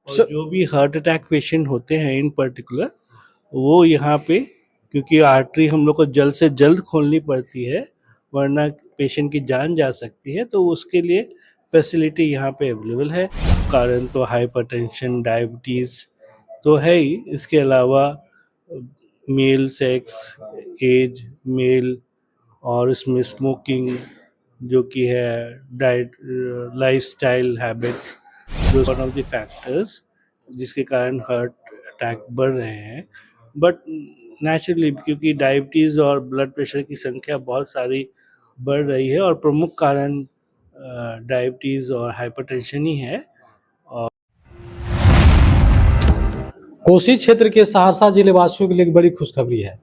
और जो भी हार्ट अटैक पेशेंट होते हैं इन पर्टिकुलर, वो यहाँ पे, क्योंकि आर्टरी हम लोग को जल्द से जल्द खोलनी पड़ती है वरना पेशेंट की जान जा सकती है, तो उसके लिए फैसिलिटी यहाँ पे अवेलेबल है। कारण तो हाइपरटेंशन, डायबिटीज़ तो है ही, इसके अलावा मेल सेक्स, एज, मेल, और इसमें स्मोकिंग जो कि है, डाइट, लाइफस्टाइल हैबिट्स, जो वन ऑफ द फैक्टर्स जिसके कारण हार्ट अटैक बढ़ रहे हैं। बट नेचुरली क्योंकि डायबिटीज़ और ब्लड प्रेशर की संख्या बहुत सारी बढ़ रही है और प्रमुख कारण डायबिटीज़ और हाइपरटेंशन ही है। कोसी क्षेत्र के सहरसा जिले वासियों के लिए एक बड़ी खुशखबरी है।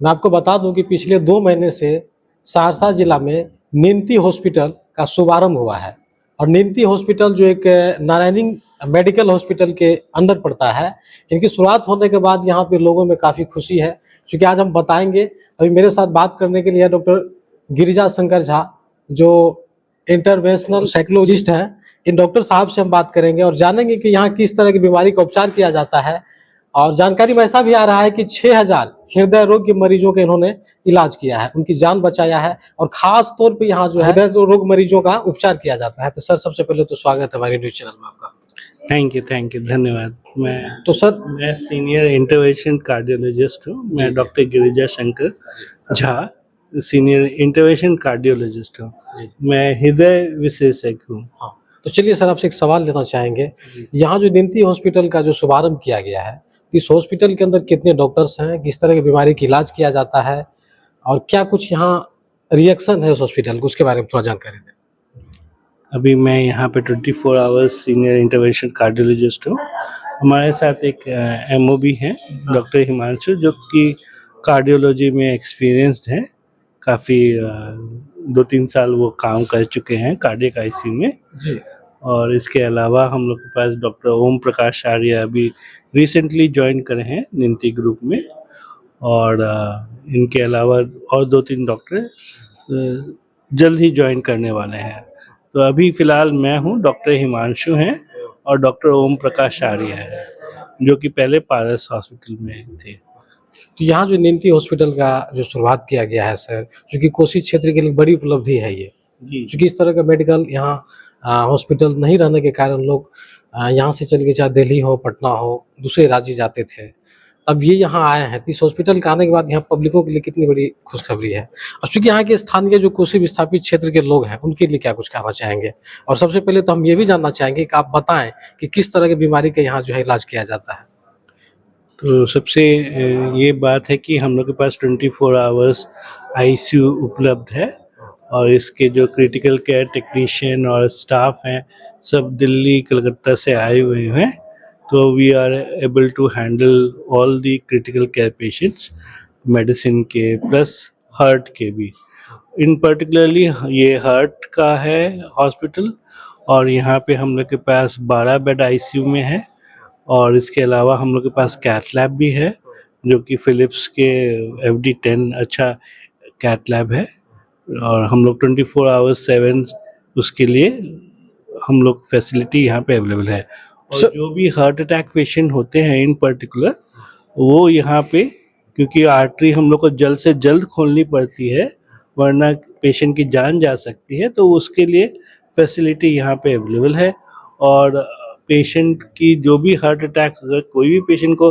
मैं आपको बता दूं कि पिछले 2 महीने से सहरसा जिला में नीमती हॉस्पिटल का शुभारंभ हुआ है और नीमती हॉस्पिटल जो एक नारायणी मेडिकल हॉस्पिटल के अंदर पड़ता है, इनकी शुरुआत होने के बाद यहाँ पे लोगों में काफ़ी खुशी है। चूँकि आज हम बताएंगे, अभी मेरे साथ बात करने के लिए डॉक्टर गिरिजा शंकर झा जो इंटरवेंशनल साइकोलॉजिस्ट हैं, इन डॉक्टर साहब से हम बात करेंगे और जानेंगे कि यहाँ किस तरह की बीमारी का उपचार किया जाता है। और जानकारी में ऐसा भी आ रहा है कि 6000 हृदय रोग के मरीजों के इन्होंने इलाज किया है, उनकी जान बचाया है और खास तौर पे यहाँ जो है हृदय रोग मरीजों का उपचार किया जाता है। तो सर, सबसे पहले तो स्वागत है हमारे न्यूज चैनल में आपका। थैंक यू, धन्यवाद। मैं सीनियर इंटरवेंशन कार्डियोलॉजिस्ट हूँ। मैं doctor Girija Shankar Jha senior intervention cardiologist हूँ। मैं हृदय विशेषज्ञ हूँ। हाँ, तो चलिए सर, आपसे एक सवाल लेना चाहेंगे। यहाँ जो नीमती हॉस्पिटल का जो शुभारंभ किया गया है, इस हॉस्पिटल के अंदर कितने डॉक्टर्स हैं, किस तरह की बीमारी का इलाज किया जाता है और क्या कुछ यहाँ रिएक्शन है उस हॉस्पिटल को, उसके बारे में थोड़ा जानकारी दें। अभी मैं यहाँ पे 24 आवर्स सीनियर इंटरवेंशन कार्डियोलॉजिस्ट हूँ। हमारे साथ एक एमओबी हैं, डॉक्टर हिमांशु, जो कि कार्डियोलॉजी में एक्सपीरियंस्ड हैं। काफ़ी 2-3 साल वो काम कर चुके हैं कार्डियक आईसीयू में जी। और इसके अलावा हम लोग के पास डॉक्टर ओम प्रकाश आर्य अभी रिसेंटली ज्वाइन करे हैं नीमती ग्रुप में, और इनके अलावा और 2-3 डॉक्टर जल्द ही ज्वाइन करने वाले हैं। तो अभी फ़िलहाल मैं हूँ, डॉक्टर हिमांशु हैं और डॉक्टर ओम प्रकाश आर्य है, जो कि पहले पारस हॉस्पिटल में थे। तो यहाँ जो नीमती हॉस्पिटल का जो शुरुआत किया गया है सर, चूँकि कोसी क्षेत्र के लिए बड़ी उपलब्धि है ये, क्योंकि इस तरह का मेडिकल यहाँ हॉस्पिटल नहीं रहने के कारण लोग यहाँ से चल के चाहे दिल्ली हो, पटना हो, दूसरे राज्य जाते थे। अब ये यहाँ आए हैं, तो इस हॉस्पिटल के आने के बाद यहाँ पब्लिकों के लिए कितनी बड़ी खुशखबरी है। और चूँकि यहाँ के स्थानीय जो कोसी विस्थापित क्षेत्र के लोग हैं, उनके लिए क्या कुछ कहना चाहेंगे। और सबसे पहले तो हम ये भी जानना चाहेंगे कि आप बताएं कि किस तरह की बीमारी का यहाँ जो है इलाज किया जाता है। तो सबसे ये बात है कि हम लोग के पास 24 आवर्स आईसीयू उपलब्ध है और इसके जो क्रिटिकल केयर टेक्नीशियन और स्टाफ हैं, सब दिल्ली, कलकत्ता से आए हुए हैं। तो we are able to handle all the critical care patients, medicine के प्लस हार्ट के भी। इन पर्टिकुलरली ये हार्ट का है हॉस्पिटल, और यहाँ पे हम लोग के पास 12 बेड आईसीयू में है। और इसके अलावा हम लोग के पास कैथ लैब भी है, जो कि फिलिप्स के FD10 अच्छा कैथ लैब है, और हम लोग 24 आवर्स 7 उसके लिए हम लोग फैसिलिटी यहाँ पे अवेलेबल है। और जो भी हार्ट अटैक पेशेंट होते हैं इन पर्टिकुलर, वो यहाँ पे, क्योंकि आर्टरी हम लोग को जल्द से जल्द खोलनी पड़ती है वरना पेशेंट की जान जा सकती है, तो उसके लिए फैसिलिटी यहाँ पे अवेलेबल है। और पेशेंट की जो भी हार्ट अटैक, अगर कोई भी पेशेंट को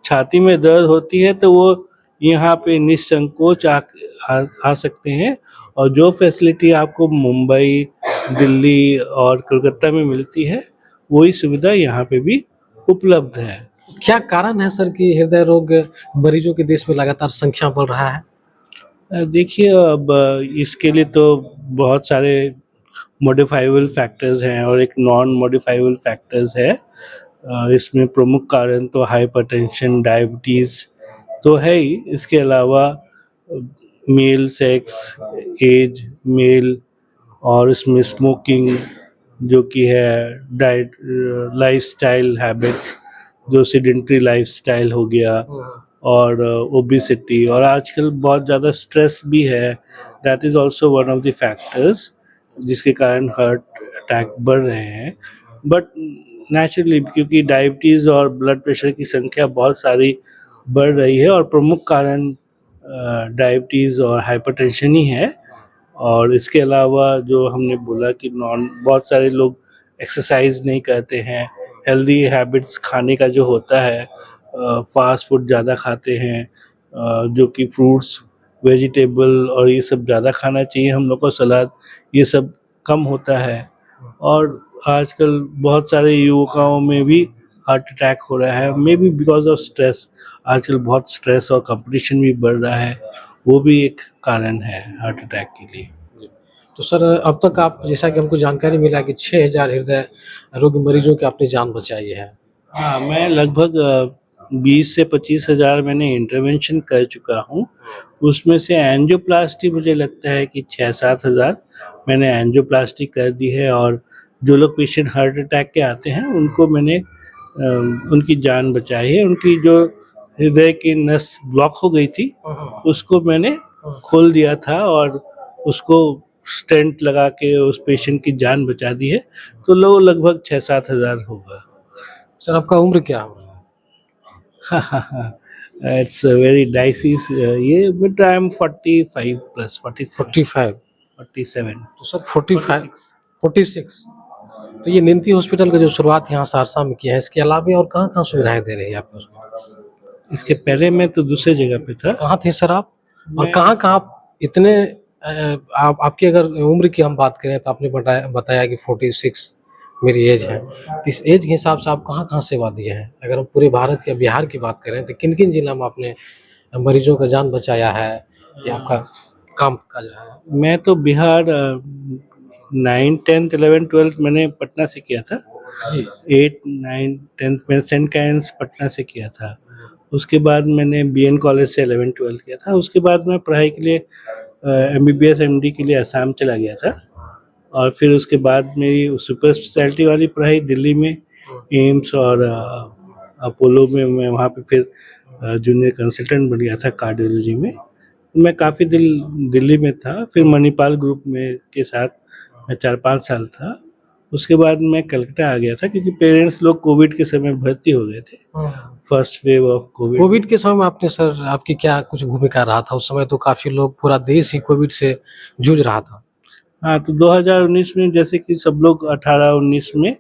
छाती में दर्द होती है तो वो यहाँ पे निसंकोच आ सकते हैं, और जो फैसिलिटी आपको मुंबई, दिल्ली और कलकत्ता में मिलती है, वही सुविधा यहाँ पे भी उपलब्ध है। क्या कारण है सर कि हृदय रोग मरीजों के देश में लगातार संख्या बढ़ रहा है। देखिए, अब इसके लिए तो बहुत सारे मॉडिफाइबल फैक्टर्स हैं और एक नॉन मॉडिफाइबल फैक्टर्स है। इसमें प्रमुख कारण तो हाइपरटेंशन, डायबिटीज़ तो है ही, इसके अलावा मेल सेक्स, एज, मेल, और इसमें स्मोकिंग जो कि है, डाइट, लाइफस्टाइल हैबिट्स, जो सेडेंटरी लाइफस्टाइल हो गया, और ओबेसिटी, और आजकल बहुत ज़्यादा स्ट्रेस भी है। That is also one of the factors जिसके कारण हार्ट अटैक बढ़ रहे हैं। बट नेचुरली क्योंकि डायबिटीज़ और ब्लड प्रेशर की संख्या बहुत सारी बढ़ रही है और प्रमुख कारण डायबिटीज़ और हाइपरटेंशन ही है। और इसके अलावा जो हमने बोला कि नॉन बहुत सारे लोग एक्सरसाइज नहीं करते हैं, हेल्दी हैबिट्स खाने का जो होता है, फास्ट फूड ज़्यादा खाते हैं, जो कि फ्रूट्स वेजिटेबल और ये सब ज़्यादा खाना चाहिए हम लोग को, सलाद, ये सब कम होता है। और आजकल बहुत सारे युवकों में भी हार्ट अटैक हो रहा है, may be because of stress. आजकल बहुत स्ट्रेस और कंपटीशन भी बढ़ रहा है, वो भी एक कारण है हार्ट अटैक के लिए। तो सर अब तक आप, जैसा कि हमको जानकारी मिला कि 6000 हृदय रोग मरीजों की आपने जान बचाई है। हाँ, मैं लगभग 20 से 25 हज़ार मैंने इंटरवेंशन कर चुका हूँ। उसमें से एंजियोप्लास्टी मुझे लगता है कि 6-7 हज़ार मैंने एंजियोप्लास्टी कर दी है। और जो लोग पेशेंट हार्ट अटैक के आते हैं उनको मैंने उनकी जान बचाई है। उनकी जो हृदय की नस ब्लॉक हो गई थी उसको मैंने खोल दिया था और उसको स्टेंट लगा के उस पेशेंट की जान बचा दी है। तो लोग लगभग 6-7 हज़ार होगा। सर आपका उम्र क्या है? It's very dicey, ये but I am 45 plus 47 45। 47 तो सर 45 46। तो ये निमती हॉस्पिटल का जो शुरुआत यहाँ सहरसा में किया है, इसके अलावा और कहाँ-कहाँ सुविधाएं दे रही है आपके हॉस्पिटल? इसके पहले मैं तो दूसरे जगह पे था। कहाँ थे सर आप? और मैं- कहाँ-कहाँ आप इतने आप आपकी अगर उम्र की हम बात करें तो आपने बताया कि 46 मेरी एज है। तो इस एज के हिसाब से आप कहाँ-कहाँ सेवा दिए हैं? अगर हम पूरे भारत या बिहार की बात करें तो किन-किन जिला में आपने मरीजों का जान बचाया है या आपका काम काज रहा है? मैं तो बिहार 9, 10, 11, 12 मैंने पटना से किया था। जी। 8, 9, 10 मैं सेंट कैंस पटना से किया था। उसके बाद मैंने बीएन कॉलेज से 11, 12 किया था। उसके बाद मैं पढ़ाई के लिए एमबीबीएस एमडी के लिए असम चला गया था। और फिर उसके बाद मेरी सुपर स्पेशलिटी वाली पढ़ाई दिल्ली में एम्स और अपोलो में, मैं वहाँ पे फिर जूनियर कंसल्टेंट बन गया था कार्डियोलॉजी में। मैं काफ़ी दिल्ली में था। फिर मणिपाल ग्रुप में के साथ मैं 4-5 साल था। उसके बाद मैं कलकत्ता आ गया था क्योंकि पेरेंट्स लोग कोविड के समय भर्ती हो गए थे, first wave of Covid. Covid के समय में आपने सर आपकी क्या कुछ भूमिका रहा था? उस समय तो काफ़ी लोग, पूरा देश ही कोविड से जूझ रहा था। हाँ, तो 2019 में जैसे कि सब लोग 18-19 में,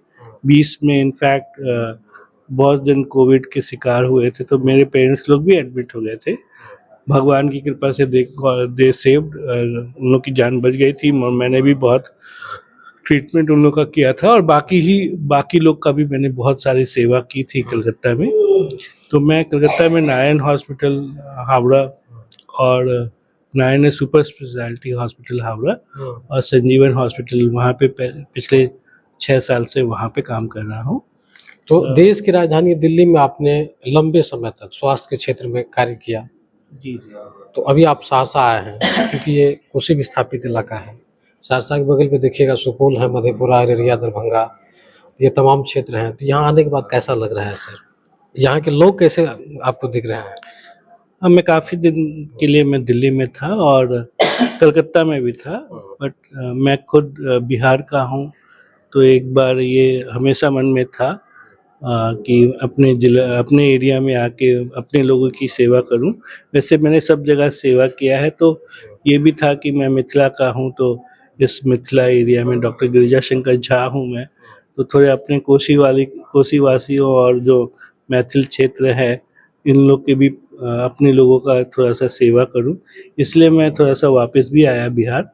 20 में इनफैक्ट बहुत जन कोविड के शिकार हुए थे, तो मेरे पेरेंट्स लोग भी एडमिट हो गए थे। भगवान की कृपा से दे सेव्ड, उन लोग की जान बच गई थी। मैंने भी बहुत ट्रीटमेंट उन लोग का किया था और बाकी लोग का भी मैंने बहुत सारी सेवा की थी कलकत्ता में। तो मैं कलकत्ता में नारायण हॉस्पिटल हावड़ा और Narayan super speciality hospital Howrah और संजीवन हॉस्पिटल, वहाँ पे पिछले 6 साल से वहाँ पे काम कर रहा हूँ। तो देश की राजधानी दिल्ली में आपने लंबे समय तक स्वास्थ्य के क्षेत्र में कार्य किया। जी। तो अभी आप सहरसा आए हैं, क्योंकि ये कोसी विस्थापित इलाका है। सहरसा के बगल में देखिएगा सुपौल है, मधेपुरा, अररिया, दरभंगा, ये तमाम क्षेत्र हैं। तो यहाँ आने के बाद कैसा लग रहा है सर? यहाँ के लोग कैसे आपको दिख रहे हैं? हाँ, मैं काफ़ी दिन के लिए मैं दिल्ली में था और कलकत्ता में भी था, बट मैं खुद बिहार का हूँ। तो एक बार ये हमेशा मन में था कि अपने एरिया में आके अपने लोगों की सेवा करूं। वैसे मैंने सब जगह सेवा किया है, तो ये भी था कि मैं मिथिला का हूं, तो इस मिथिला एरिया में डॉक्टर गिरिजा शंकर झा हूं मैं, तो थोड़े अपने कोसी वासियों और जो मैथिल क्षेत्र है इन लोग के भी अपने लोगों का थोड़ा सा सेवा करूं, इसलिए मैं थोड़ा सा वापस भी आया बिहार,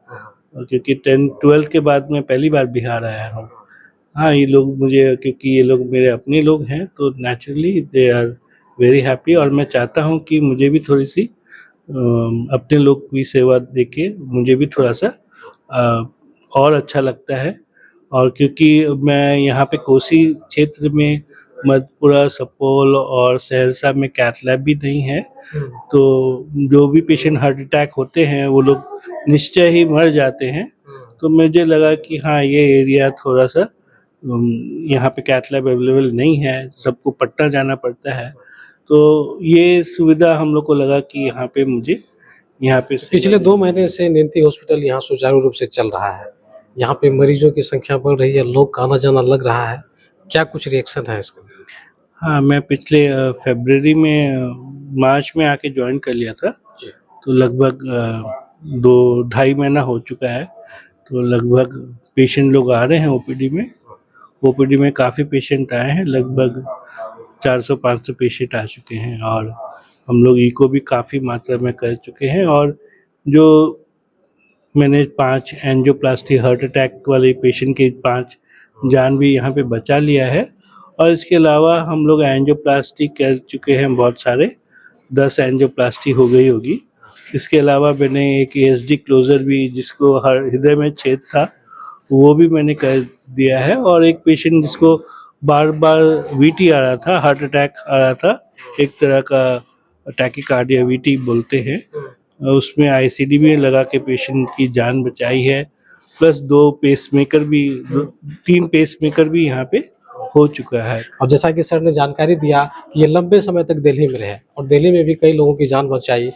क्योंकि 10-12 के बाद मैं पहली बार बिहार आया हूँ। हाँ, ये लोग मुझे, क्योंकि ये लोग मेरे अपने लोग हैं, तो naturally they are very happy. और मैं चाहता हूँ कि मुझे भी थोड़ी सी अपने लोग की सेवा देके मुझे भी थोड़ा सा और अच्छा लगता है। और क्योंकि मैं यहाँ पे कोसी क्षेत्र में मधेपुरा, सुपौल और सहरसा में कैथ लैब भी नहीं है, तो जो भी पेशेंट हार्ट अटैक होते हैं वो लोग निश्चय ही मर जाते हैं। तो मुझे लगा कि हाँ, ये एरिया थोड़ा सा यहाँ पे कैथ लैब अवेलेबल नहीं है, सबको पटना जाना पड़ता है, तो ये सुविधा हम लोग को लगा कि यहाँ पे मुझे यहाँ पे पिछले 2 महीने से निमती हॉस्पिटल यहाँ सुचारू रूप से चल रहा है। यहाँ पे मरीजों की संख्या बढ़ रही है, लोग का आना जाना लग रहा है। क्या कुछ रिएक्शन है इसको? हाँ, मैं पिछले फरवरी में मार्च में आके ज्वाइन कर लिया था, जी। तो लगभग 2 ढाई महीना हो चुका है। तो लगभग पेशेंट लोग आ रहे हैं ओपीडी में। ओपीडी में काफ़ी पेशेंट आए हैं, लगभग 400-500 पेशेंट आ चुके हैं और हम लोग इको भी काफ़ी मात्रा में कर चुके हैं। और जो मैंने 5 एंजियोप्लास्टी हार्ट अटैक वाले पेशेंट के 5 जान भी यहाँ पे बचा लिया है। और इसके अलावा हम लोग एंजियोप्लास्टी कर चुके हैं बहुत सारे, 10 एंजियोप्लास्टी हो गई होगी। इसके अलावा मैंने एक एएसडी क्लोजर भी, जिसको हृदय में छेद था, वो भी मैंने कर दिया है। और एक पेशेंट जिसको बार बार वीटी आ रहा था, हार्ट अटैक आ रहा था, एक तरह का टैकीकार्डिया वीटी बोलते हैं, उसमें आईसीडी भी लगा के पेशेंट की जान बचाई है। प्लस 3 पेसमेकर भी यहाँ पे हो चुका है। और जैसा कि सर ने जानकारी दिया कि ये लंबे समय तक दिल्ली में रहे और दिल्ली में भी कई लोगों की जान बचाई।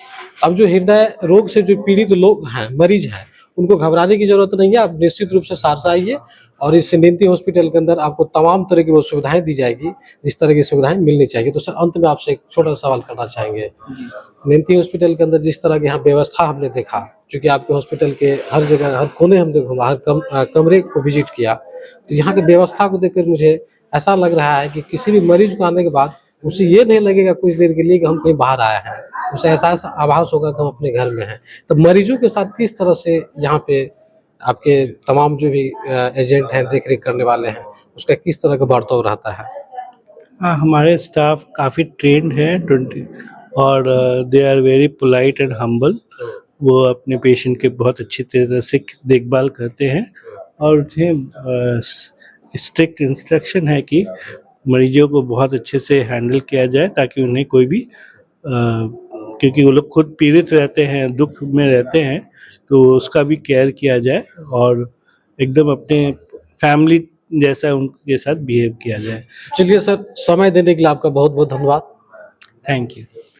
अब जो हृदय रोग से जो पीड़ित लोग हैं, मरीज हैं, उनको घबराने की जरूरत नहीं है। आप निश्चित रूप से सहरसा आइए और इस नीमती हॉस्पिटल के अंदर आपको तमाम तरह की वो सुविधाएं दी जाएगी जिस तरह की सुविधाएं मिलनी चाहिए। तो सर अंत में आपसे एक छोटा सा सवाल करना चाहेंगे, नीमती हॉस्पिटल के अंदर जिस तरह की यहाँ व्यवस्था हमने देखा, क्योंकि आपके हॉस्पिटल के हर जगह, हर कोने हमने घूमा, हर कमरे को विजिट किया, तो यहाँ की व्यवस्था को देखकर मुझे ऐसा लग रहा है कि किसी भी मरीज को आने के बाद उसे ये नहीं लगेगा कुछ देर के लिए कि हम कहीं बाहर आए हैं, उसे एहसास आभास होगा कि हम अपने घर में हैं। तो मरीजों के साथ किस तरह से यहाँ पे आपके तमाम जो भी एजेंट हैं, देख रेख करने वाले हैं, उसका किस तरह का बर्ताव रहता है? हाँ, हमारे स्टाफ काफ़ी ट्रेंड है 20 और they are very polite and humble. वो अपने पेशेंट के बहुत अच्छी तरह से देखभाल करते हैं और उन्हें स्ट्रिक्ट इंस्ट्रक्शन है कि मरीजों को बहुत अच्छे से हैंडल किया जाए, ताकि उन्हें कोई भी क्योंकि वो लोग खुद पीड़ित रहते हैं, दुख में रहते हैं, तो उसका भी केयर किया जाए और एकदम अपने फैमिली जैसा उनके साथ बिहेव किया जाए। चलिए सर, समय देने के लिए आपका बहुत बहुत धन्यवाद। Thank you.